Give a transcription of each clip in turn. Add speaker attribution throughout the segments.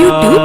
Speaker 1: YouTube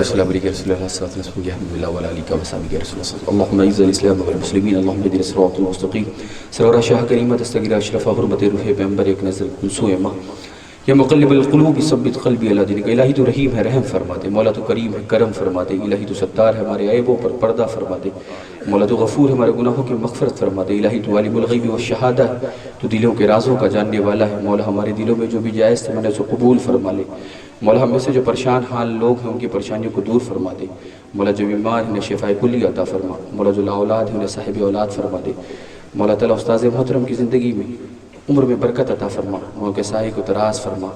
Speaker 2: السلام عليك يا رسول الله صلى الله عليه وسلم يا حبيب الله وعلى آلك وصحبه يا رسول الله. اللهم اعز الاسلام والمسلمين، اللهم اهدنا الصراط المستقيم، سرور شاه كريمه تستغفر اشرف غربت روح پیغمبر ایک نظر سوئے ماں، یا مقلب القلوب ثبت قلبی علی دینک، الہی تو رحیم ہے رحم فرما دے، مولا تو کریم ہے کرم فرما دے، الہی تو ستار ہے ہمارے عیبوں پر پردہ فرما دے، مولا تو غفور ہے ہمارے گناہوں کی مغفرت فرما دے، الہی تو عالم الغیب والشہادہ ہے، تو دلوں کے رازوں کا جاننے والا ہے، مولا ہمارے دلوں میں جو بھی جائز تھے میں نے اسے قبول فرما لے، مولا ہم میں سے جو پریشان حال لوگ ہیں ان کی پریشانیوں کو دور فرما دے، مولا جو بیمار ہیں انہیں شفاء کلی عطا فرما، مولا جو لا اولاد ہیں انہیں صاحب اولاد فرما دے، مولا تعالیٰ استاذ محترم کی زندگی میں عمر میں برکت عطا فرما، ان کے سائے کو دراز فرما،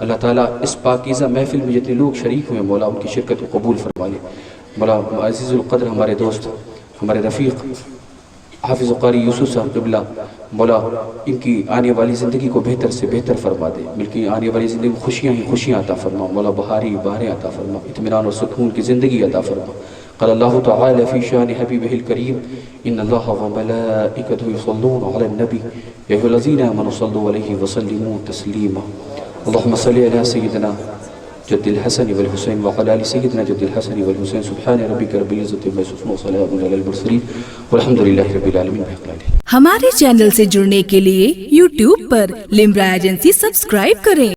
Speaker 2: اللہ تعالیٰ اس پاکیزہ محفل میں جتنے لوگ شریک ہوئے مولا ان کی شرکت کو قبول فرما لے، مولا عزیز القدر ہمارے دوست ہمارے رفیق حافظ قاری یوسف صاحب قبلہ، مولا ان کی آنے والی زندگی کو بہتر سے بہتر فرما دے، بلکہ آنے والی زندگی میں خوشیاں ہی خوشیاں عطا فرما، مولا بہاری بہاریں عطا فرما، اطمینان و سکون کی زندگی عطا فرما۔ قال اللہ تعالی فی شان حبیبہ الکریم ان اللہ وملائکتہ یصلون علی النبی یا ایھا الذین آمنوا صلوا علیہ وسلموا تسلیما۔ اللہم صلی علی سیدنا جد الحسن والحسین وعلی آل سیدنا جد الحسن والحسین، سبحان ربک رب العزۃ عما یصفون وسلام علی المرسلین والحمد للہ رب العالمین۔
Speaker 1: ہمارے چینل سے جڑنے کے لیے YouTube پر لمرا ایجنسی سبسکرائب کریں۔